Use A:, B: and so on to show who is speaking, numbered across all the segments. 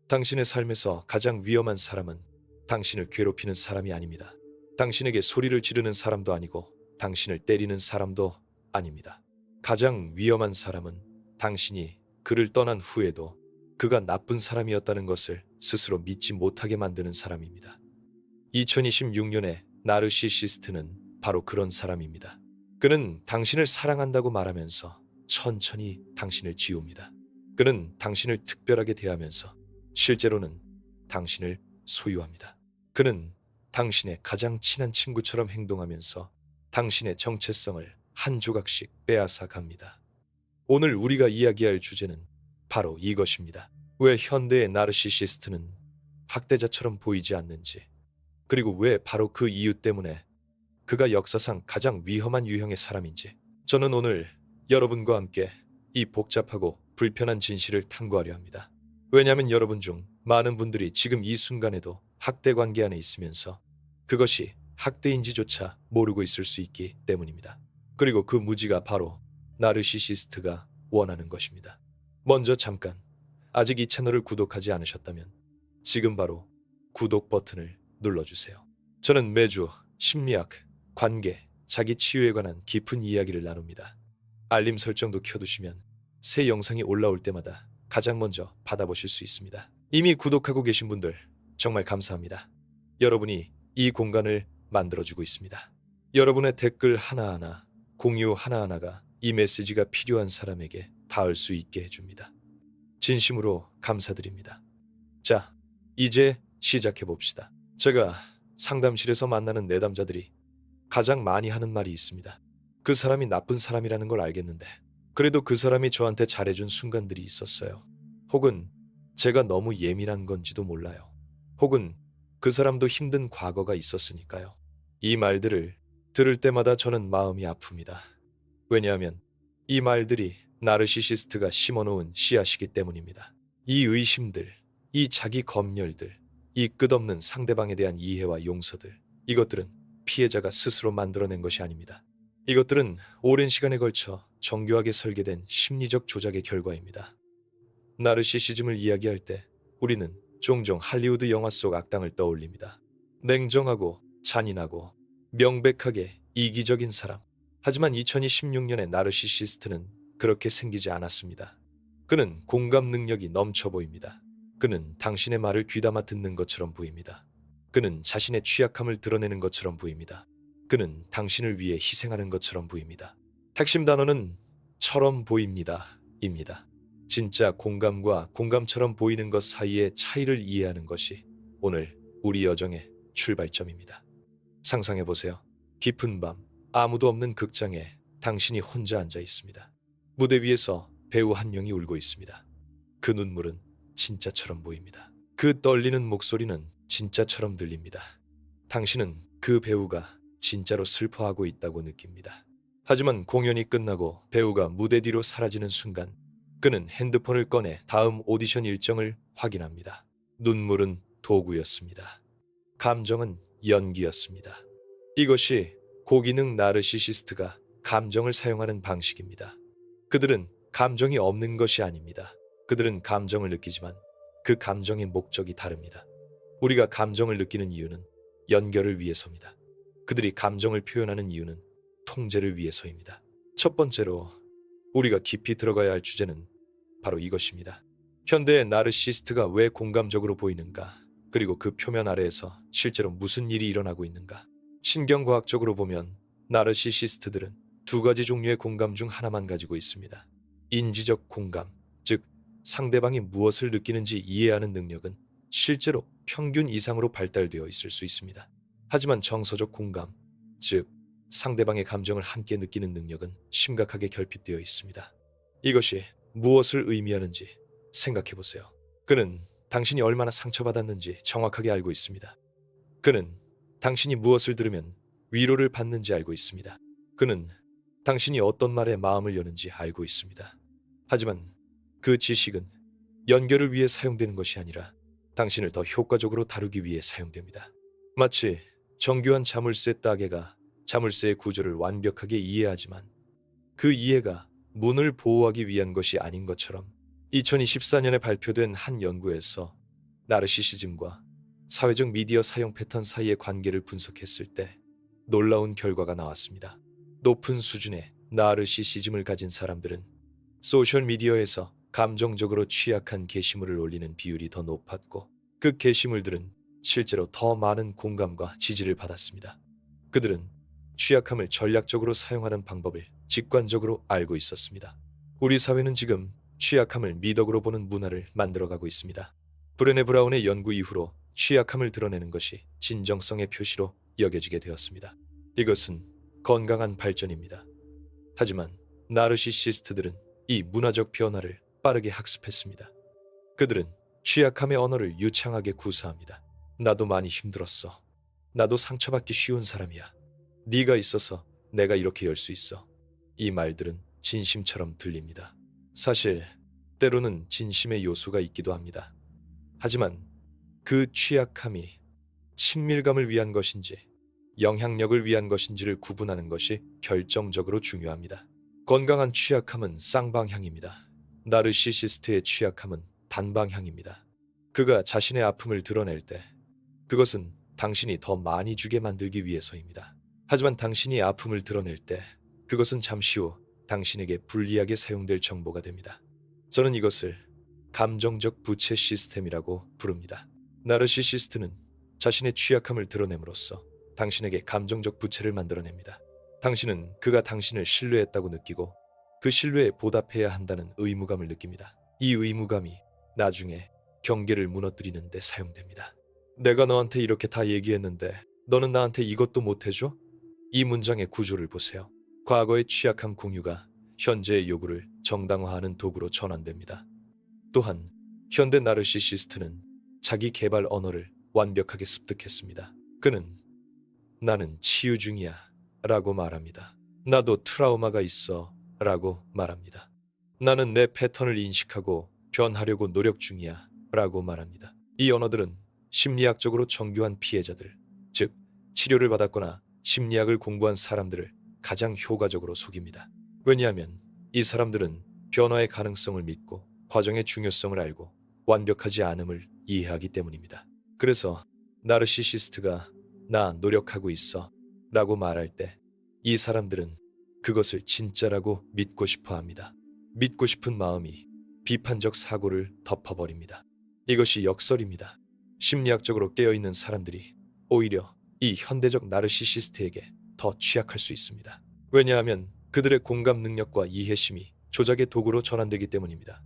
A: 당신의 삶에서 가장 위험한 사람은 당신을 괴롭히는 사람이 아닙니다. 당신에게 소리를 지르는 사람도 아니고 당신을 때리는 사람도 아닙니다. 가장 위험한 사람은 당신이 그를 떠난 후에도 그가 나쁜 사람이었다는 것을 스스로 믿지 못하게 만드는 사람입니다. 2026년의 나르시시스트는 바로 그런 사람입니다. 그는 당신을 사랑한다고 말하면서 천천히 당신을 지웁니다. 그는 당신을 특별하게 대하면서 실제로는 당신을 소유합니다. 그는 당신의 가장 친한 친구처럼 행동하면서 당신의 정체성을 한 조각씩 빼앗아 갑니다. 오늘 우리가 이야기할 주제는 바로 이것입니다. 왜 현대의 나르시시스트는 학대자처럼 보이지 않는지, 그리고 왜 바로 그 이유 때문에 그가 역사상 가장 위험한 유형의 사람인지, 저는 오늘 여러분과 함께 이 복잡하고 불편한 진실을 탐구하려 합니다. 왜냐하면 여러분 중 많은 분들이 지금 이 순간에도 학대 관계 안에 있으면서 그것이 학대인지조차 모르고 있을 수 있기 때문입니다. 그리고 그 무지가 바로 나르시시스트가 원하는 것입니다. 먼저 잠깐, 아직 이 채널을 구독하지 않으셨다면 지금 바로 구독 버튼을 눌러주세요. 저는 매주 심리학, 관계, 자기 치유에 관한 깊은 이야기를 나눕니다. 알림 설정도 켜두시면 새 영상이 올라올 때마다 가장 먼저 받아보실 수 있습니다. 이미 구독하고 계신 분들 정말 감사합니다. 여러분이 이 공간을 만들어주고 있습니다. 여러분의 댓글 하나하나, 공유 하나하나가 이 메시지가 필요한 사람에게 닿을 수 있게 해줍니다. 진심으로 감사드립니다. 자, 이제 시작해봅시다. 제가 상담실에서 만나는 내담자들이 가장 많이 하는 말이 있습니다. 그 사람이 나쁜 사람이라는 걸 알겠는데 그래도 그 사람이 저한테 잘해준 순간들이 있었어요. 혹은 제가 너무 예민한 건지도 몰라요. 혹은 그 사람도 힘든 과거가 있었으니까요. 이 말들을 들을 때마다 저는 마음이 아픕니다. 왜냐하면 이 말들이 나르시시스트가 심어놓은 씨앗이기 때문입니다. 이 의심들, 이 자기 검열들, 이 끝없는 상대방에 대한 이해와 용서들, 이것들은 피해자가 스스로 만들어낸 것이 아닙니다. 이것들은 오랜 시간에 걸쳐 정교하게 설계된 심리적 조작의 결과입니다. 나르시시즘을 이야기할 때 우리는 종종 할리우드 영화 속 악당을 떠올립니다. 냉정하고 잔인하고 명백하게 이기적인 사람. 하지만 2026년의 나르시시스트는 그렇게 생기지 않았습니다. 그는 공감 능력이 넘쳐 보입니다. 그는 당신의 말을 귀담아 듣는 것처럼 보입니다. 그는 자신의 취약함을 드러내는 것처럼 보입니다. 그는 당신을 위해 희생하는 것처럼 보입니다. 핵심 단어는 처럼 보입니다. 입니다. 진짜 공감과 공감처럼 보이는 것 사이의 차이를 이해하는 것이 오늘 우리 여정의 출발점입니다. 상상해보세요. 깊은 밤, 아무도 없는 극장에 당신이 혼자 앉아 있습니다. 무대 위에서 배우 한 명이 울고 있습니다. 그 눈물은 진짜처럼 보입니다. 그 떨리는 목소리는 진짜처럼 들립니다. 당신은 그 배우가 진짜로 슬퍼하고 있다고 느낍니다. 하지만 공연이 끝나고 배우가 무대 뒤로 사라지는 순간 그는 핸드폰을 꺼내 다음 오디션 일정을 확인합니다. 눈물은 도구였습니다. 감정은 연기였습니다. 이것이 고기능 나르시시스트가 감정을 사용하는 방식입니다. 그들은 감정이 없는 것이 아닙니다. 그들은 감정을 느끼지만 그 감정의 목적이 다릅니다. 우리가 감정을 느끼는 이유는 연결을 위해서입니다. 그들이 감정을 표현하는 이유는 통제를 위해서입니다. 첫 번째로 우리가 깊이 들어가야 할 주제는 바로 이것입니다. 현대의 나르시시스트가 왜 공감적으로 보이는가? 그리고 그 표면 아래에서 실제로 무슨 일이 일어나고 있는가? 신경과학적으로 보면 나르시시스트들은 두 가지 종류의 공감 중 하나만 가지고 있습니다. 인지적 공감, 즉 상대방이 무엇을 느끼는지 이해하는 능력은 실제로 평균 이상으로 발달되어 있을 수 있습니다. 하지만 정서적 공감, 즉 상대방의 감정을 함께 느끼는 능력은 심각하게 결핍되어 있습니다. 이것이 무엇을 의미하는지 생각해보세요. 그는 당신이 얼마나 상처받았는지 정확하게 알고 있습니다. 그는 당신이 무엇을 들으면 위로를 받는지 알고 있습니다. 그는 당신이 어떤 말에 마음을 여는지 알고 있습니다. 하지만 그 지식은 연결을 위해 사용되는 것이 아니라 당신을 더 효과적으로 다루기 위해 사용됩니다. 마치 정교한 자물쇠 따개가 자물쇠의 구조를 완벽하게 이해하지만 그 이해가 문을 보호하기 위한 것이 아닌 것처럼 2024년에 발표된 한 연구에서 나르시시즘과 사회적 미디어 사용 패턴 사이의 관계를 분석했을 때 놀라운 결과가 나왔습니다. 높은 수준의 나르시시즘을 가진 사람들은 소셜미디어에서 감정적으로 취약한 게시물을 올리는 비율이 더 높았고, 그 게시물들은 실제로 더 많은 공감과 지지를 받았습니다. 그들은 취약함을 전략적으로 사용하는 방법을 직관적으로 알고 있었습니다. 우리 사회는 지금 취약함을 미덕으로 보는 문화를 만들어가고 있습니다. 브레네 브라운의 연구 이후로 취약함을 드러내는 것이 진정성의 표시로 여겨지게 되었습니다. 이것은 건강한 발전입니다. 하지만 나르시시스트들은 이 문화적 변화를 빠르게 학습했습니다. 그들은 취약함의 언어를 유창하게 구사합니다. 나도 많이 힘들었어. 나도 상처받기 쉬운 사람이야. 네가 있어서 내가 이렇게 열 수 있어. 이 말들은 진심처럼 들립니다. 사실 때로는 진심의 요소가 있기도 합니다. 하지만 그 취약함이 친밀감을 위한 것인지 영향력을 위한 것인지를 구분하는 것이 결정적으로 중요합니다. 건강한 취약함은 쌍방향입니다. 나르시시스트의 취약함은 단방향입니다. 그가 자신의 아픔을 드러낼 때 그것은 당신이 더 많이 주게 만들기 위해서입니다. 하지만 당신이 아픔을 드러낼 때 그것은 잠시 후 당신에게 불리하게 사용될 정보가 됩니다. 저는 이것을 감정적 부채 시스템이라고 부릅니다. 나르시시스트는 자신의 취약함을 드러냄으로써 당신에게 감정적 부채를 만들어냅니다. 당신은 그가 당신을 신뢰했다고 느끼고 그 신뢰에 보답해야 한다는 의무감을 느낍니다. 이 의무감이 나중에 경계를 무너뜨리는 데 사용됩니다. 내가 너한테 이렇게 다 얘기했는데 너는 나한테 이것도 못해줘? 이 문장의 구조를 보세요. 과거의 취약함 공유가 현재의 요구를 정당화하는 도구로 전환됩니다. 또한 현대 나르시시스트는 자기 개발 언어를 완벽하게 습득했습니다. 그는 나는 치유 중이야 라고 말합니다. 나도 트라우마가 있어 라고 말합니다. 나는 내 패턴을 인식하고 변하려고 노력 중이야 라고 말합니다. 이 언어들은 심리학적으로 정교한 피해자들, 즉 치료를 받았거나 심리학을 공부한 사람들을 가장 효과적으로 속입니다. 왜냐하면 이 사람들은 변화의 가능성을 믿고 과정의 중요성을 알고 완벽하지 않음을 이해하기 때문입니다. 그래서 나르시시스트가 나 노력하고 있어 라고 말할 때 이 사람들은 그것을 진짜라고 믿고 싶어 합니다. 믿고 싶은 마음이 비판적 사고를 덮어버립니다. 이것이 역설입니다. 심리학적으로 깨어있는 사람들이 오히려 이 현대적 나르시시스트에게 더 취약할 수 있습니다. 왜냐하면 그들의 공감 능력과 이해심이 조작의 도구로 전환되기 때문입니다.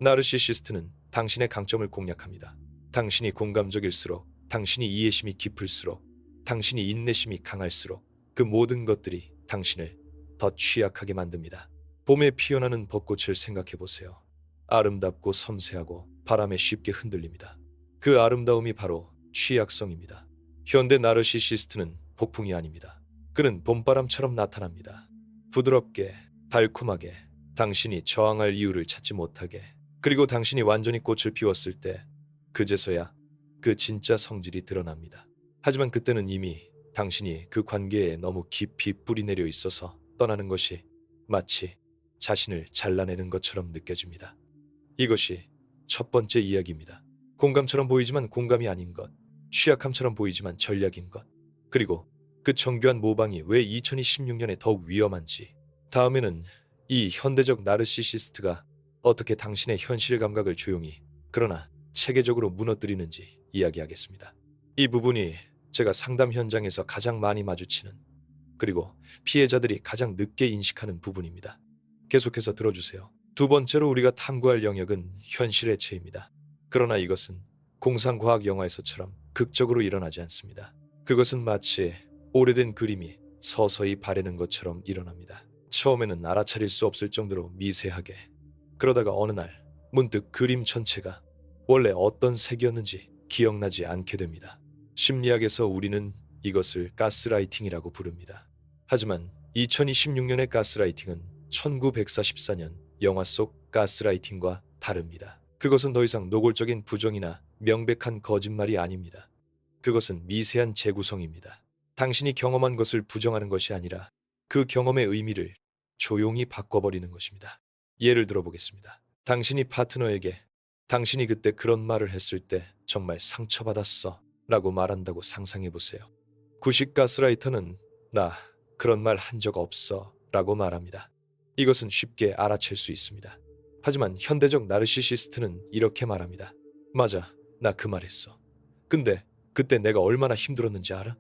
A: 나르시시스트는 당신의 강점을 공략합니다. 당신이 공감적일수록, 당신이 이해심이 깊을수록, 당신이 인내심이 강할수록 그 모든 것들이 당신을 더 취약하게 만듭니다. 봄에 피어나는 벚꽃을 생각해 보세요. 아름답고 섬세하고 바람에 쉽게 흔들립니다. 그 아름다움이 바로 취약성입니다. 현대 나르시시스트는 폭풍이 아닙니다. 그는 봄바람처럼 나타납니다. 부드럽게, 달콤하게, 당신이 저항할 이유를 찾지 못하게, 그리고 당신이 완전히 꽃을 피웠을 때 그제서야 그 진짜 성질이 드러납니다. 하지만 그때는 이미 당신이 그 관계에 너무 깊이 뿌리내려 있어서 떠나는 것이 마치 자신을 잘라내는 것처럼 느껴집니다. 이것이 첫 번째 이야기입니다. 공감처럼 보이지만 공감이 아닌 것, 취약함처럼 보이지만 전략인 것, 그리고 그 정교한 모방이 왜 2026년에 더욱 위험한지, 다음에는 이 현대적 나르시시스트가 어떻게 당신의 현실 감각을 조용히 그러나 체계적으로 무너뜨리는지 이야기하겠습니다. 이 부분이 제가 상담 현장에서 가장 많이 마주치는, 그리고 피해자들이 가장 늦게 인식하는 부분입니다. 계속해서 들어주세요. 두 번째로 우리가 탐구할 영역은 현실 해체입니다. 그러나 이것은 공상과학 영화에서처럼 극적으로 일어나지 않습니다. 그것은 마치 오래된 그림이 서서히 바래는 것처럼 일어납니다. 처음에는 알아차릴 수 없을 정도로 미세하게, 그러다가 어느 날 문득 그림 전체가 원래 어떤 색이었는지 기억나지 않게 됩니다. 심리학에서 우리는 이것을 가스라이팅이라고 부릅니다. 하지만 2026년의 가스라이팅은 1944년 영화 속 가스라이팅과 다릅니다. 그것은 더 이상 노골적인 부정이나 명백한 거짓말이 아닙니다. 그것은 미세한 재구성입니다. 당신이 경험한 것을 부정하는 것이 아니라 그 경험의 의미를 조용히 바꿔버리는 것입니다. 예를 들어보겠습니다. 당신이 파트너에게 당신이 그때 그런 말을 했을 때 정말 상처받았어 라고 말한다고 상상해보세요. 구식 가스라이터는 나 그런 말 한 적 없어 라고 말합니다. 이것은 쉽게 알아챌 수 있습니다. 하지만 현대적 나르시시스트는 이렇게 말합니다. 맞아, 나 그 말했어. 근데 그때 내가 얼마나 힘들었는지 알아?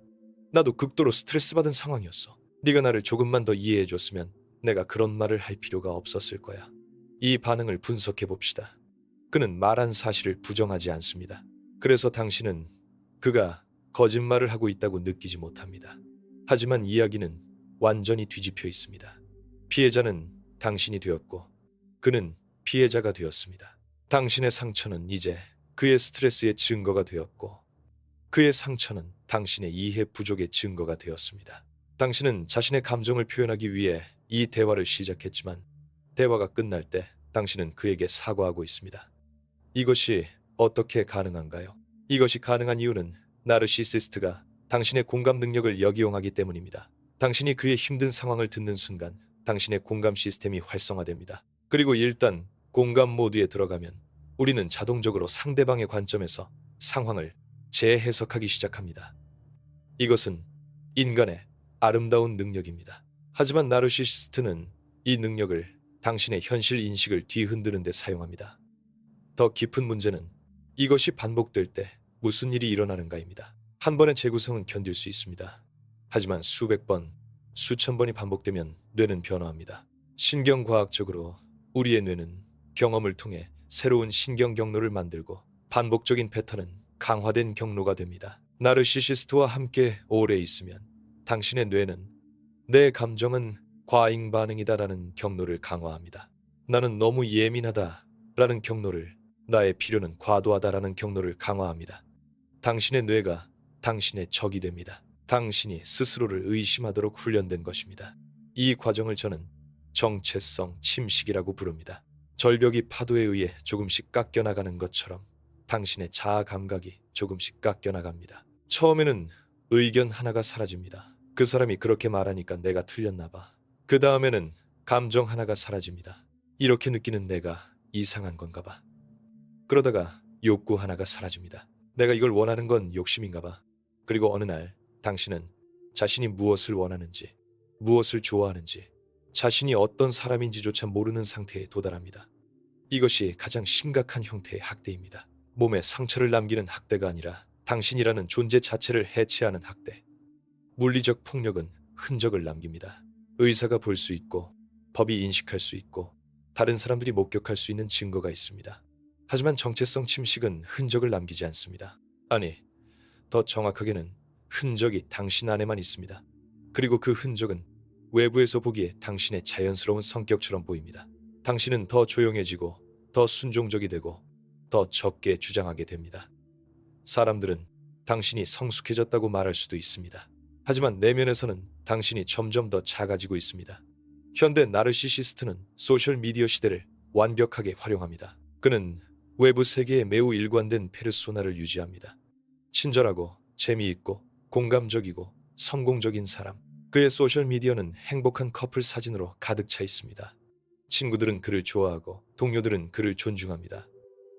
A: 나도 극도로 스트레스 받은 상황이었어. 네가 나를 조금만 더 이해해줬으면 내가 그런 말을 할 필요가 없었을 거야. 이 반응을 분석해 봅시다. 그는 말한 사실을 부정하지 않습니다. 그래서 당신은 그가 거짓말을 하고 있다고 느끼지 못합니다. 하지만 이야기는 완전히 뒤집혀 있습니다. 피해자는 당신이 되었고 그는 피해자가 되었습니다. 당신의 상처는 이제 그의 스트레스의 증거가 되었고 그의 상처는 당신의 이해 부족의 증거가 되었습니다. 당신은 자신의 감정을 표현하기 위해 이 대화를 시작했지만 대화가 끝날 때 당신은 그에게 사과하고 있습니다. 이것이 어떻게 가능한가요? 이것이 가능한 이유는 나르시시스트가 당신의 공감 능력을 역이용하기 때문입니다. 당신이 그의 힘든 상황을 듣는 순간 당신의 공감 시스템이 활성화됩니다. 그리고 일단 공감 모드에 들어가면 우리는 자동적으로 상대방의 관점에서 상황을 재해석하기 시작합니다. 이것은 인간의 아름다운 능력입니다. 하지만 나르시시스트는 이 능력을 당신의 현실 인식을 뒤흔드는 데 사용합니다. 더 깊은 문제는 이것이 반복될 때 무슨 일이 일어나는가입니다. 한 번의 재구성은 견딜 수 있습니다. 하지만 수백 번, 수천 번이 반복되면 뇌는 변화합니다. 신경과학적으로 우리의 뇌는 경험을 통해 새로운 신경 경로를 만들고 반복적인 패턴은 강화된 경로가 됩니다. 나르시시스트와 함께 오래 있으면 당신의 뇌는 내 감정은 과잉 반응이다라는 경로를 강화합니다. 나는 너무 예민하다라는 경로를, 나의 필요는 과도하다라는 경로를 강화합니다. 당신의 뇌가 당신의 적이 됩니다. 당신이 스스로를 의심하도록 훈련된 것입니다. 이 과정을 저는 정체성 침식이라고 부릅니다. 절벽이 파도에 의해 조금씩 깎여나가는 것처럼 당신의 자아 감각이 조금씩 깎여나갑니다. 처음에는 의견 하나가 사라집니다. 그 사람이 그렇게 말하니까 내가 틀렸나 봐. 그 다음에는 감정 하나가 사라집니다. 이렇게 느끼는 내가 이상한 건가 봐. 그러다가 욕구 하나가 사라집니다. 내가 이걸 원하는 건 욕심인가 봐. 그리고 어느 날 당신은 자신이 무엇을 원하는지, 무엇을 좋아하는지, 자신이 어떤 사람인지조차 모르는 상태에 도달합니다. 이것이 가장 심각한 형태의 학대입니다. 몸에 상처를 남기는 학대가 아니라 당신이라는 존재 자체를 해체하는 학대. 물리적 폭력은 흔적을 남깁니다. 의사가 볼 수 있고 법이 인식할 수 있고 다른 사람들이 목격할 수 있는 증거가 있습니다. 하지만 정체성 침식은 흔적을 남기지 않습니다. 아니, 더 정확하게는 흔적이 당신 안에만 있습니다. 그리고 그 흔적은 외부에서 보기에 당신의 자연스러운 성격처럼 보입니다. 당신은 더 조용해지고 더 순종적이 되고 더 적게 주장하게 됩니다. 사람들은 당신이 성숙해졌다고 말할 수도 있습니다. 하지만 내면에서는 당신이 점점 더 작아지고 있습니다. 현대 나르시시스트는 소셜미디어 시대를 완벽하게 활용합니다. 그는 외부 세계에 매우 일관된 페르소나를 유지합니다. 친절하고 재미있고 공감적이고 성공적인 사람. 그의 소셜미디어는 행복한 커플 사진으로 가득 차 있습니다. 친구들은 그를 좋아하고 동료들은 그를 존중합니다.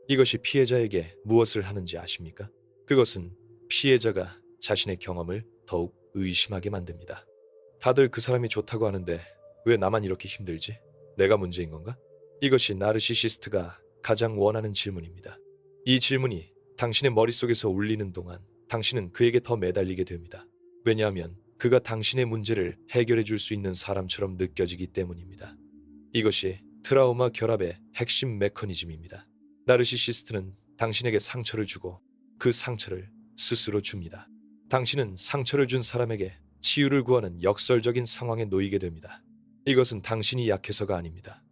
A: 이것이 피해자에게 무엇을 하는지 아십니까? 그것은 피해자가 자신의 경험을 더욱 의심하게 만듭니다. 다들 그 사람이 좋다고 하는데 왜 나만 이렇게 힘들지? 내가 문제인 건가? 이것이 나르시시스트가 가장 원하는 질문입니다. 이 질문이 당신의 머릿속에서 울리는 동안 당신은 그에게 더 매달리게 됩니다. 왜냐하면 그가 당신의 문제를 해결해 줄 수 있는 사람처럼 느껴지기 때문입니다. 이것이 트라우마 결합의 핵심 메커니즘입니다. 나르시시스트는 당신에게 상처를 주고 그 상처를 스스로 줍니다. 당신은 상처를 준 사람에게 치유를 구하는 역설적인 상황에 놓이게 됩니다. 이것은 당신이 약해서가 아닙니다.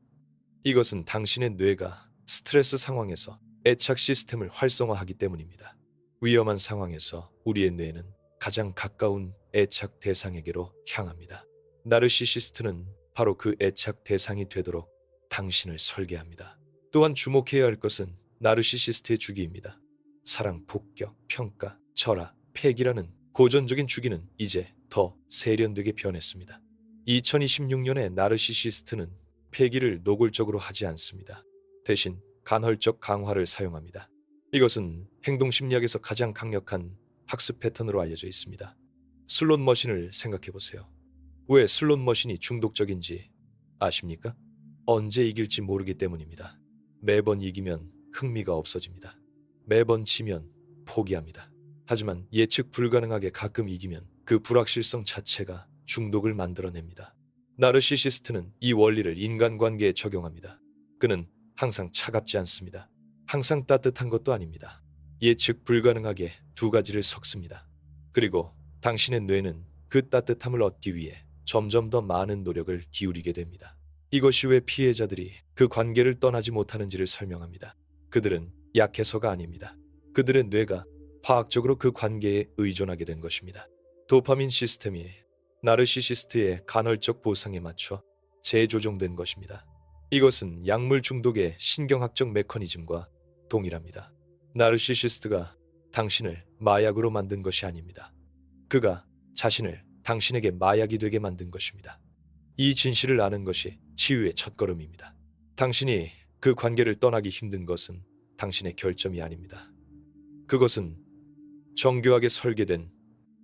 A: 이것은 당신의 뇌가 스트레스 상황에서 애착 시스템을 활성화하기 때문입니다. 위험한 상황에서 우리의 뇌는 가장 가까운 애착 대상에게로 향합니다. 나르시시스트는 바로 그 애착 대상이 되도록 당신을 설계합니다. 또한 주목해야 할 것은 나르시시스트의 주기입니다. 사랑, 폭격, 평가, 절하, 폐기라는 고전적인 주기는 이제 더 세련되게 변했습니다. 2026년의 나르시시스트는 폐기를 노골적으로 하지 않습니다. 대신 간헐적 강화를 사용합니다. 이것은 행동심리학에서 가장 강력한 학습 패턴으로 알려져 있습니다. 슬롯 머신을 생각해 보세요. 왜 슬롯 머신이 중독적인지 아십니까? 언제 이길지 모르기 때문입니다. 매번 이기면 흥미가 없어집니다. 매번 지면 포기합니다. 하지만 예측 불가능하게 가끔 이기면 그 불확실성 자체가 중독을 만들어냅니다. 나르시시스트는 이 원리를 인간관계에 적용합니다. 그는 항상 차갑지 않습니다. 항상 따뜻한 것도 아닙니다. 예측 불가능하게 두 가지를 섞습니다. 그리고 당신의 뇌는 그 따뜻함을 얻기 위해 점점 더 많은 노력을 기울이게 됩니다. 이것이 왜 피해자들이 그 관계를 떠나지 못하는지를 설명합니다. 그들은 약해서가 아닙니다. 그들의 뇌가 화학적으로 그 관계에 의존하게 된 것입니다. 도파민 시스템이 나르시시스트의 간헐적 보상에 맞춰 재조정된 것입니다. 이것은 약물 중독의 신경학적 메커니즘과 동일합니다. 나르시시스트가 당신을 마약으로 만든 것이 아닙니다. 그가 자신을 당신에게 마약이 되게 만든 것입니다. 이 진실을 아는 것이 치유의 첫걸음입니다. 당신이 그 관계를 떠나기 힘든 것은 당신의 결점이 아닙니다. 그것은 정교하게 설계된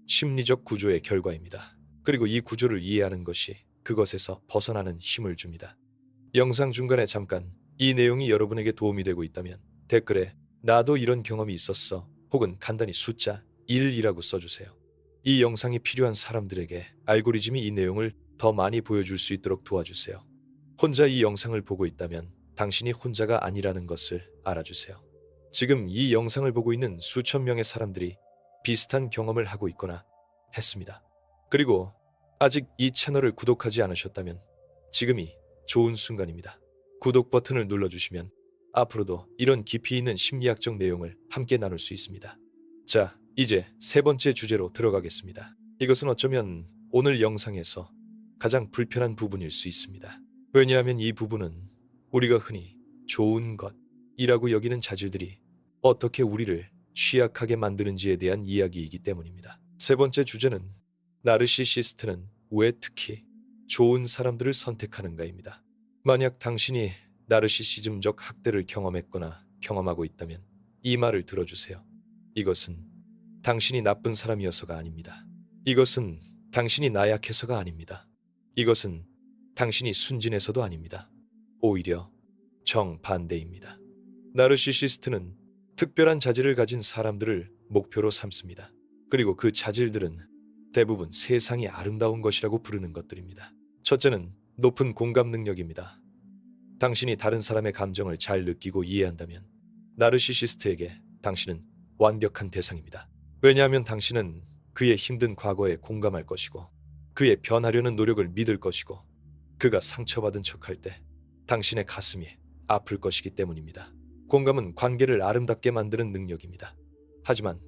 A: 심리적 구조의 결과입니다. 그리고 이 구조를 이해하는 것이 그것에서 벗어나는 힘을 줍니다. 영상 중간에 잠깐 이 내용이 여러분에게 도움이 되고 있다면 댓글에 나도 이런 경험이 있었어 혹은 간단히 숫자 1이라고 써주세요. 이 영상이 필요한 사람들에게 알고리즘이 이 내용을 더 많이 보여줄 수 있도록 도와주세요. 혼자 이 영상을 보고 있다면 당신이 혼자가 아니라는 것을 알아주세요. 지금 이 영상을 보고 있는 수천 명의 사람들이 비슷한 경험을 하고 있거나 했습니다. 그리고 아직 이 채널을 구독하지 않으셨다면 지금이 좋은 순간입니다. 구독 버튼을 눌러주시면 앞으로도 이런 깊이 있는 심리학적 내용을 함께 나눌 수 있습니다. 자, 이제 세 번째 주제로 들어가겠습니다. 이것은 어쩌면 오늘 영상에서 가장 불편한 부분일 수 있습니다. 왜냐하면 이 부분은 우리가 흔히 좋은 것이라고 여기는 자질들이 어떻게 우리를 취약하게 만드는지에 대한 이야기이기 때문입니다. 세 번째 주제는 나르시시스트는 왜 특히 좋은 사람들을 선택하는가입니다. 만약 당신이 나르시시즘적 학대를 경험했거나 경험하고 있다면 이 말을 들어주세요. 이것은 당신이 나쁜 사람이어서가 아닙니다. 이것은 당신이 나약해서가 아닙니다. 이것은 당신이 순진해서도 아닙니다. 오히려 정반대입니다. 나르시시스트는 특별한 자질을 가진 사람들을 목표로 삼습니다. 그리고 그 자질들은 대부분 세상이 아름다운 것이라고 부르는 것들입니다. 첫째는 높은 공감 능력입니다. 당신이 다른 사람의 감정을 잘 느끼고 이해한다면 나르시시스트에게 당신은 완벽한 대상입니다. 왜냐하면 당신은 그의 힘든 과거에 공감할 것이고 그의 변하려는 노력을 믿을 것이고 그가 상처받은 척할 때 당신의 가슴이 아플 것이기 때문입니다. 공감은 관계를 아름답게 만드는 능력입니다. 하지만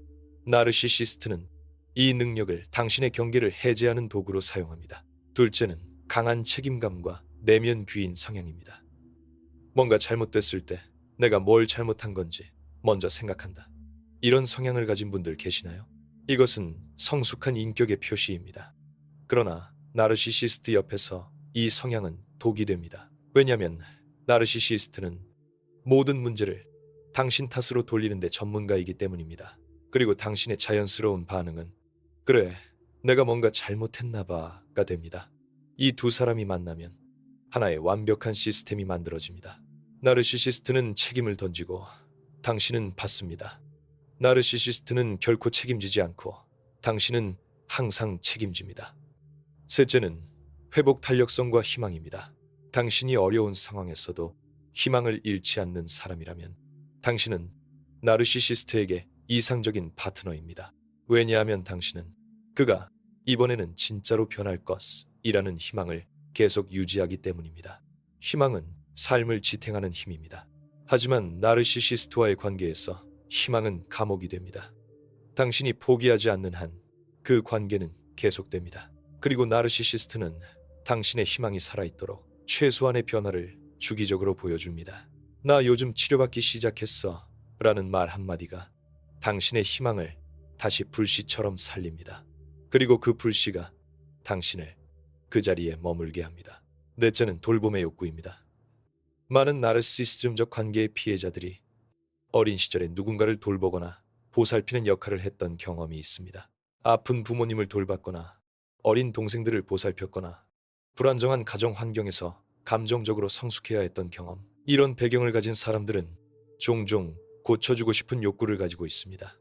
A: 나르시시스트는 이 능력을 당신의 경계를 해제하는 도구로 사용합니다. 둘째는 강한 책임감과 내면 귀인 성향입니다. 뭔가 잘못됐을 때 내가 뭘 잘못한 건지 먼저 생각한다. 이런 성향을 가진 분들 계시나요? 이것은 성숙한 인격의 표시입니다. 그러나 나르시시스트 옆에서 이 성향은 독이 됩니다. 왜냐하면 나르시시스트는 모든 문제를 당신 탓으로 돌리는 데 전문가이기 때문입니다. 그리고 당신의 자연스러운 반응은 그래, 내가 뭔가 잘못했나 봐가 됩니다. 이 두 사람이 만나면 하나의 완벽한 시스템이 만들어집니다. 나르시시스트는 책임을 던지고 당신은 받습니다. 나르시시스트는 결코 책임지지 않고 당신은 항상 책임집니다. 셋째는 회복 탄력성과 희망입니다. 당신이 어려운 상황에서도 희망을 잃지 않는 사람이라면 당신은 나르시시스트에게 이상적인 파트너입니다. 왜냐하면 당신은 그가 이번에는 진짜로 변할 것이라는 희망을 계속 유지하기 때문입니다. 희망은 삶을 지탱하는 힘입니다. 하지만 나르시시스트와의 관계에서 희망은 감옥이 됩니다. 당신이 포기하지 않는 한 그 관계는 계속됩니다. 그리고 나르시시스트는 당신의 희망이 살아있도록 최소한의 변화를 주기적으로 보여줍니다. 나 요즘 치료받기 시작했어 라는 말 한마디가 당신의 희망을 다시 불씨처럼 살립니다. 그리고 그 불씨가 당신을 그 자리에 머물게 합니다. 넷째는 돌봄의 욕구입니다. 많은 나르시시즘적 관계의 피해자들이 어린 시절에 누군가를 돌보거나 보살피는 역할을 했던 경험이 있습니다. 아픈 부모님을 돌봤거나 어린 동생들을 보살폈거나 불안정한 가정 환경에서 감정적으로 성숙해야 했던 경험. 이런 배경을 가진 사람들은 종종 고쳐주고 싶은 욕구를 가지고 있습니다.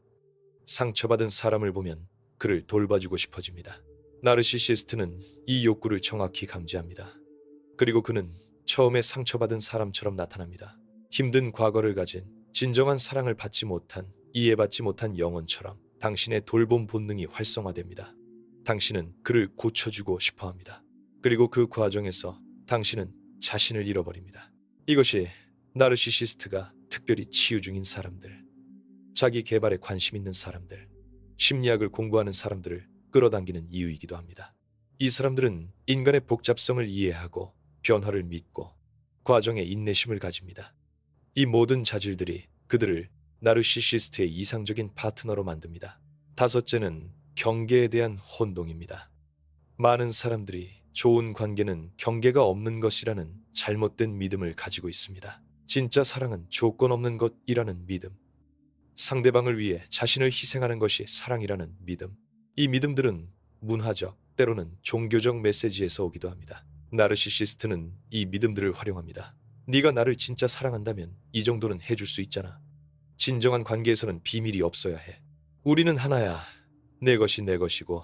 A: 상처받은 사람을 보면 그를 돌봐주고 싶어집니다. 나르시시스트는 이 욕구를 정확히 감지합니다. 그리고 그는 처음에 상처받은 사람처럼 나타납니다. 힘든 과거를 가진 진정한 사랑을 받지 못한, 이해받지 못한 영혼처럼 당신의 돌봄 본능이 활성화됩니다. 당신은 그를 고쳐주고 싶어 합니다. 그리고 그 과정에서 당신은 자신을 잃어버립니다. 이것이 나르시시스트가 특별히 치유 중인 사람들, 자기 개발에 관심 있는 사람들, 심리학을 공부하는 사람들을 끌어당기는 이유이기도 합니다. 이 사람들은 인간의 복잡성을 이해하고 변화를 믿고 과정에 인내심을 가집니다. 이 모든 자질들이 그들을 나르시시스트의 이상적인 파트너로 만듭니다. 다섯째는 경계에 대한 혼동입니다. 많은 사람들이 좋은 관계는 경계가 없는 것이라는 잘못된 믿음을 가지고 있습니다. 진짜 사랑은 조건 없는 것이라는 믿음, 상대방을 위해 자신을 희생하는 것이 사랑이라는 믿음. 이 믿음들은 문화적, 때로는 종교적 메시지에서 오기도 합니다. 나르시시스트는 이 믿음들을 활용합니다. 네가 나를 진짜 사랑한다면 이 정도는 해줄 수 있잖아. 진정한 관계에서는 비밀이 없어야 해. 우리는 하나야. 내 것이 내 것이고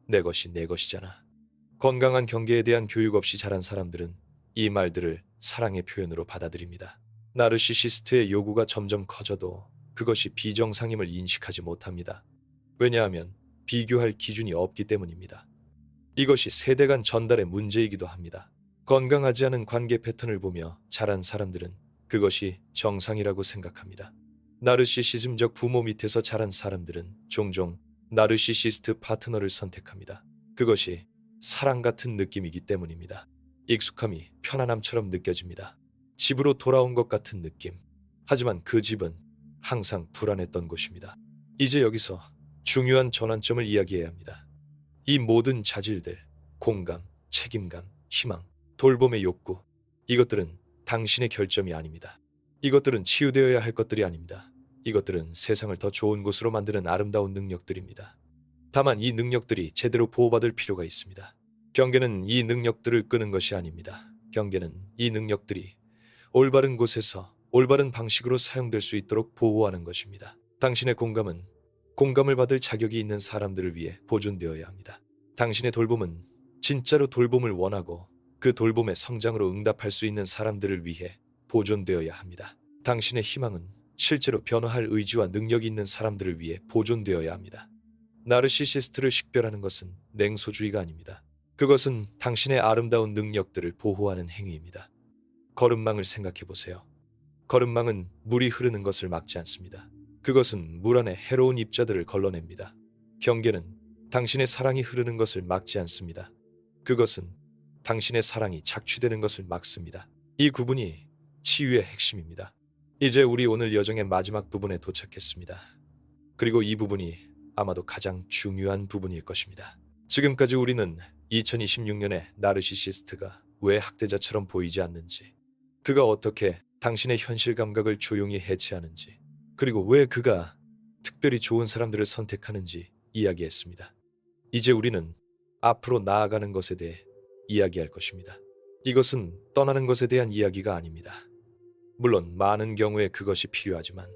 A: 내 것이 내 것이잖아. 건강한 경계에 대한 교육 없이 자란 사람들은 이 말들을 사랑의 표현으로 받아들입니다. 나르시시스트의 요구가 점점 커져도 그것이 비정상임을 인식하지 못합니다. 왜냐하면 비교할 기준이 없기 때문입니다. 이것이 세대 간 전달의 문제이기도 합니다. 건강하지 않은 관계 패턴을 보며 자란 사람들은 그것이 정상이라고 생각합니다. 나르시시즘적 부모 밑에서 자란 사람들은 종종 나르시시스트 파트너를 선택합니다. 그것이 사랑 같은 느낌이기 때문입니다. 익숙함이 편안함처럼 느껴집니다. 집으로 돌아온 것 같은 느낌. 하지만 그 집은 항상 불안했던 곳입니다. 이제 여기서 중요한 전환점을 이야기해야 합니다. 이 모든 자질들, 공감, 책임감, 희망, 돌봄의 욕구, 이것들은 당신의 결점이 아닙니다. 이것들은 치유되어야 할 것들이 아닙니다. 이것들은 세상을 더 좋은 곳으로 만드는 아름다운 능력들입니다. 다만 이 능력들이 제대로 보호받을 필요가 있습니다. 경계는 이 능력들을 끄는 것이 아닙니다. 경계는 이 능력들이 올바른 곳에서 올바른 방식으로 사용될 수 있도록 보호하는 것입니다. 당신의 공감은 공감을 받을 자격이 있는 사람들을 위해 보존되어야 합니다. 당신의 돌봄은 진짜로 돌봄을 원하고 그 돌봄의 성장으로 응답할 수 있는 사람들을 위해 보존되어야 합니다. 당신의 희망은 실제로 변화할 의지와 능력이 있는 사람들을 위해 보존되어야 합니다. 나르시시스트를 식별하는 것은 냉소주의가 아닙니다. 그것은 당신의 아름다운 능력들을 보호하는 행위입니다. 거름망을 생각해 보세요. 거름망은 물이 흐르는 것을 막지 않습니다. 그것은 물 안에 해로운 입자들을 걸러냅니다. 경계는 당신의 사랑이 흐르는 것을 막지 않습니다. 그것은 당신의 사랑이 착취되는 것을 막습니다. 이 구분이 치유의 핵심입니다. 이제 우리 오늘 여정의 마지막 부분에 도착했습니다. 그리고 이 부분이 아마도 가장 중요한 부분일 것입니다. 지금까지 우리는 2026년에 나르시시스트가 왜 학대자처럼 보이지 않는지, 그가 어떻게 당신의 현실 감각을 조용히 해체하는지, 그리고 왜 그가 특별히 좋은 사람들을 선택하는지 이야기했습니다. 이제 우리는 앞으로 나아가는 것에 대해 이야기할 것입니다. 이것은 떠나는 것에 대한 이야기가 아닙니다. 물론 많은 경우에 그것이 필요하지만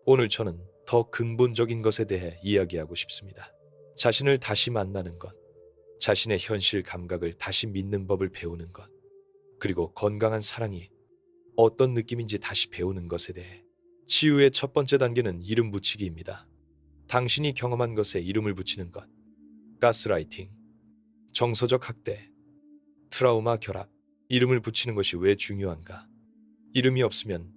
A: 오늘 저는 더 근본적인 것에 대해 이야기하고 싶습니다. 자신을 다시 만나는 것, 자신의 현실 감각을 다시 믿는 법을 배우는 것, 그리고 건강한 사랑이 어떤 느낌인지 다시 배우는 것에 대해. 치유의 첫 번째 단계는 이름 붙이기입니다. 당신이 경험한 것에 이름을 붙이는 것. 가스라이팅, 정서적 학대, 트라우마 결합. 이름을 붙이는 것이 왜 중요한가? 이름이 없으면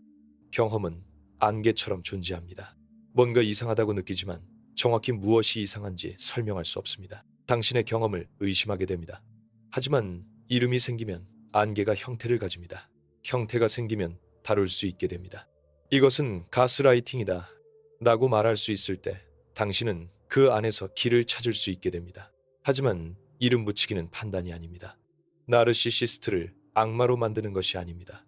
A: 경험은 안개처럼 존재합니다. 뭔가 이상하다고 느끼지만 정확히 무엇이 이상한지 설명할 수 없습니다. 당신의 경험을 의심하게 됩니다. 하지만 이름이 생기면 안개가 형태를 가집니다. 형태가 생기면 다룰 수 있게 됩니다. 이것은 가스라이팅이다 라고 말할 수 있을 때 당신은 그 안에서 길을 찾을 수 있게 됩니다. 하지만 이름 붙이기는 판단이 아닙니다. 나르시시스트를 악마로 만드는 것이 아닙니다.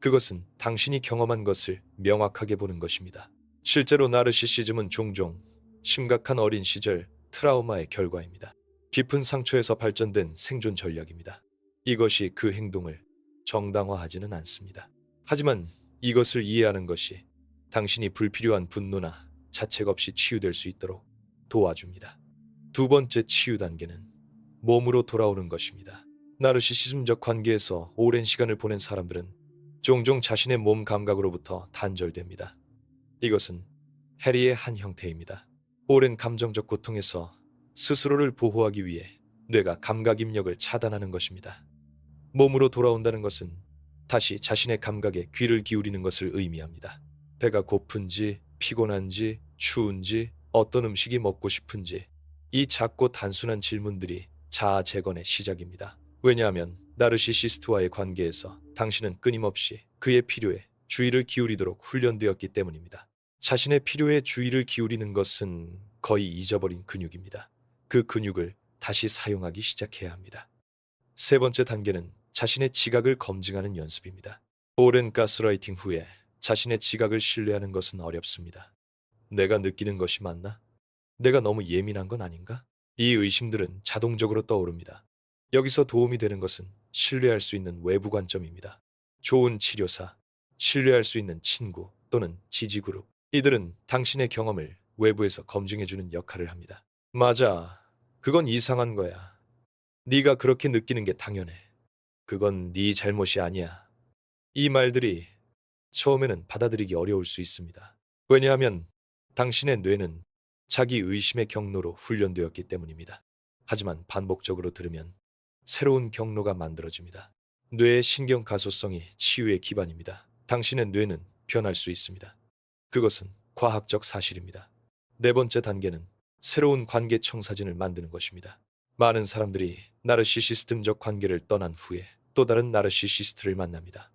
A: 그것은 당신이 경험한 것을 명확하게 보는 것입니다. 실제로 나르시시즘은 종종 심각한 어린 시절 트라우마의 결과입니다. 깊은 상처에서 발전된 생존 전략입니다. 이것이 그 행동을 정당화하지는 않습니다. 하지만 이것을 이해하는 것이 당신이 불필요한 분노나 자책 없이 치유될 수 있도록 도와줍니다. 두 번째 치유 단계는 몸으로 돌아오는 것입니다. 나르시시즘적 관계에서 오랜 시간을 보낸 사람들은 종종 자신의 몸 감각으로부터 단절됩니다. 이것은 해리의 한 형태입니다. 오랜 감정적 고통에서 스스로를 보호하기 위해 뇌가 감각 입력을 차단하는 것입니다. 몸으로 돌아온다는 것은 다시 자신의 감각에 귀를 기울이는 것을 의미합니다. 배가 고픈지, 피곤한지, 추운지, 어떤 음식이 먹고 싶은지, 이 작고 단순한 질문들이 자아 재건의 시작입니다. 왜냐하면 나르시시스트와의 관계에서 당신은 끊임없이 그의 필요에 주의를 기울이도록 훈련되었기 때문입니다. 자신의 필요에 주의를 기울이는 것은 거의 잊어버린 근육입니다. 그 근육을 다시 사용하기 시작해야 합니다. 세 번째 단계는 자신의 지각을 검증하는 연습입니다. 오랜 가스라이팅 후에 자신의 지각을 신뢰하는 것은 어렵습니다. 내가 느끼는 것이 맞나? 내가 너무 예민한 건 아닌가? 이 의심들은 자동적으로 떠오릅니다. 여기서 도움이 되는 것은 신뢰할 수 있는 외부 관점입니다. 좋은 치료사, 신뢰할 수 있는 친구 또는 지지그룹. 이들은 당신의 경험을 외부에서 검증해주는 역할을 합니다. 맞아. 그건 이상한 거야. 네가 그렇게 느끼는 게 당연해. 그건 네 잘못이 아니야. 이 말들이 처음에는 받아들이기 어려울 수 있습니다. 왜냐하면 당신의 뇌는 자기 의심의 경로로 훈련되었기 때문입니다. 하지만 반복적으로 들으면 새로운 경로가 만들어집니다. 뇌의 신경 가소성이 치유의 기반입니다. 당신의 뇌는 변할 수 있습니다. 그것은 과학적 사실입니다. 네 번째 단계는 새로운 관계 청사진을 만드는 것입니다. 많은 사람들이 나르시시스템적 관계를 떠난 후에 또 다른 나르시시스트를 만납니다.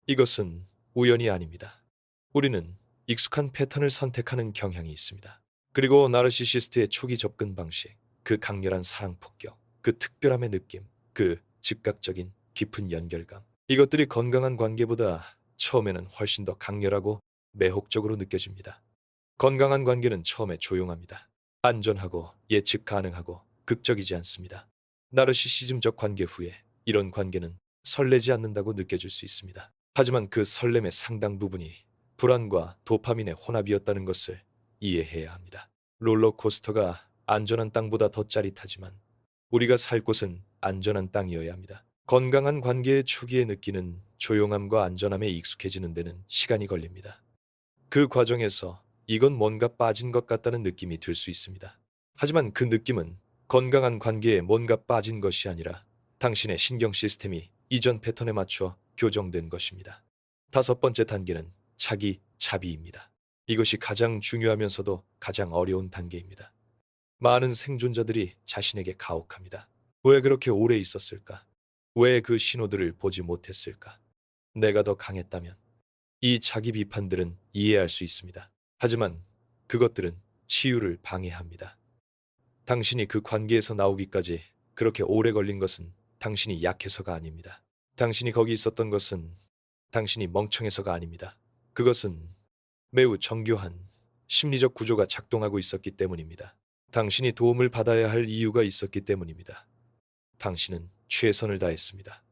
A: 이것은 우연이 아닙니다. 우리는 익숙한 패턴을 선택하는 경향이 있습니다. 그리고 나르시시스트의 초기 접근 방식, 그 강렬한 사랑 폭격, 그 특별함의 느낌, 그 즉각적인 깊은 연결감, 이것들이 건강한 관계보다 처음에는 훨씬 더 강렬하고 매혹적으로 느껴집니다. 건강한 관계는 처음에 조용합니다. 안전하고 예측 가능하고 극적이지 않습니다. 나르시시즘적 관계 후에 이런 관계는 설레지 않는다고 느껴질 수 있습니다. 하지만 그 설렘의 상당 부분이 불안과 도파민의 혼합이었다는 것을 이해해야 합니다. 롤러코스터가 안전한 땅보다 더 짜릿하지만 우리가 살 곳은 안전한 땅이어야 합니다. 건강한 관계의 초기에 느끼는 조용함과 안전함에 익숙해지는 데는 시간이 걸립니다. 그 과정에서 이건 뭔가 빠진 것 같다는 느낌이 들 수 있습니다. 하지만 그 느낌은 건강한 관계에 뭔가 빠진 것이 아니라 당신의 신경 시스템이 이전 패턴에 맞춰 교정된 것입니다. 다섯 번째 단계는 자기 자비입니다. 이것이 가장 중요하면서도 가장 어려운 단계입니다. 많은 생존자들이 자신에게 가혹합니다. 왜 그렇게 오래 있었을까? 왜 그 신호들을 보지 못했을까? 내가 더 강했다면. 이 자기 비판들은 이해할 수 있습니다. 하지만 그것들은 치유를 방해합니다. 당신이 그 관계에서 나오기까지 그렇게 오래 걸린 것은 당신이 약해서가 아닙니다. 당신이 거기 있었던 것은 당신이 멍청해서가 아닙니다. 그것은 매우 정교한 심리적 구조가 작동하고 있었기 때문입니다. 당신이 도움을 받아야 할 이유가 있었기 때문입니다. 당신은 최선을 다했습니다.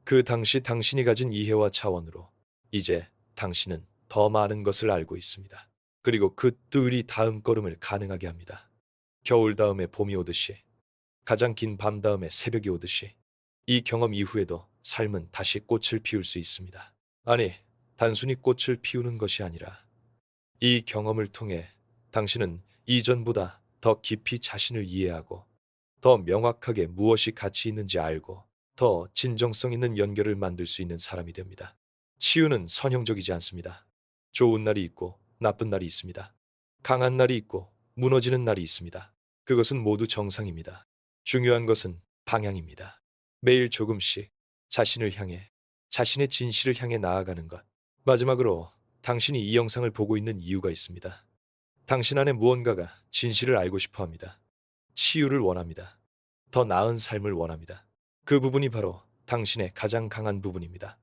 A: 그 당시 당신이 가진 이해와 차원으로 이제 당신은 더 많은 것을 알고 있습니다. 그리고 그 뜰이 다음 걸음을 가능하게 합니다. 겨울 다음에 봄이 오듯이, 가장 긴 밤 다음에 새벽이 오듯이, 이 경험 이후에도 삶은 다시 꽃을 피울 수 있습니다. 아니, 단순히 꽃을 피우는 것이 아니라 이 경험을 통해 당신은 이전보다 더 깊이 자신을 이해하고 더 명확하게 무엇이 가치 있는지 알고 더 진정성 있는 연결을 만들 수 있는 사람이 됩니다. 치유는 선형적이지 않습니다. 좋은 날이 있고 나쁜 날이 있습니다. 강한 날이 있고 무너지는 날이 있습니다. 그것은 모두 정상입니다. 중요한 것은 방향입니다. 매일 조금씩 자신을 향해, 자신의 진실을 향해 나아가는 것. 마지막으로 당신이 이 영상을 보고 있는 이유가 있습니다. 당신 안에 무언가가 진실을 알고 싶어 합니다. 치유를 원합니다. 더 나은 삶을 원합니다. 그 부분이 바로 당신의 가장 강한 부분입니다.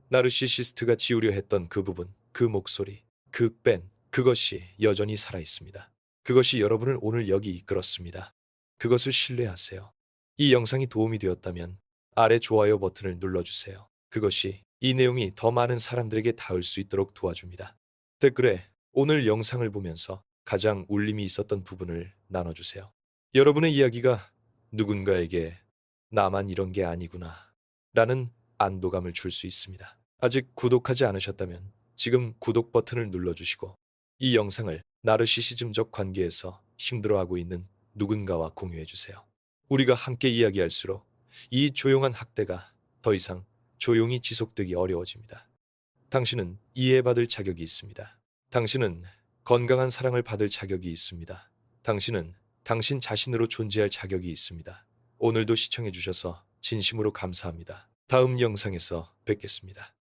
A: 나르시시스트가 지우려 했던 그 부분, 그 목소리, 그 뺀, 그것이 여전히 살아 있습니다. 그것이 여러분을 오늘 여기 이끌었습니다. 그것을 신뢰하세요. 이 영상이 도움이 되었다면 아래 좋아요 버튼을 눌러주세요. 그것이 이 내용이 더 많은 사람들에게 닿을 수 있도록 도와줍니다. 댓글에 오늘 영상을 보면서 가장 울림이 있었던 부분을 나눠주세요. 여러분의 이야기가 누군가에게 나만 이런 게 아니구나 라는 안도감을 줄 수 있습니다. 아직 구독하지 않으셨다면 지금 구독 버튼을 눌러주시고 이 영상을 나르시시즘적 관계에서 힘들어하고 있는 누군가와 공유해주세요. 우리가 함께 이야기할수록 이 조용한 학대가 더 이상 조용히 지속되기 어려워집니다. 당신은 이해받을 자격이 있습니다. 당신은 건강한 사랑을 받을 자격이 있습니다. 당신은 당신 자신으로 존재할 자격이 있습니다. 오늘도 시청해주셔서 진심으로 감사합니다. 다음 영상에서 뵙겠습니다.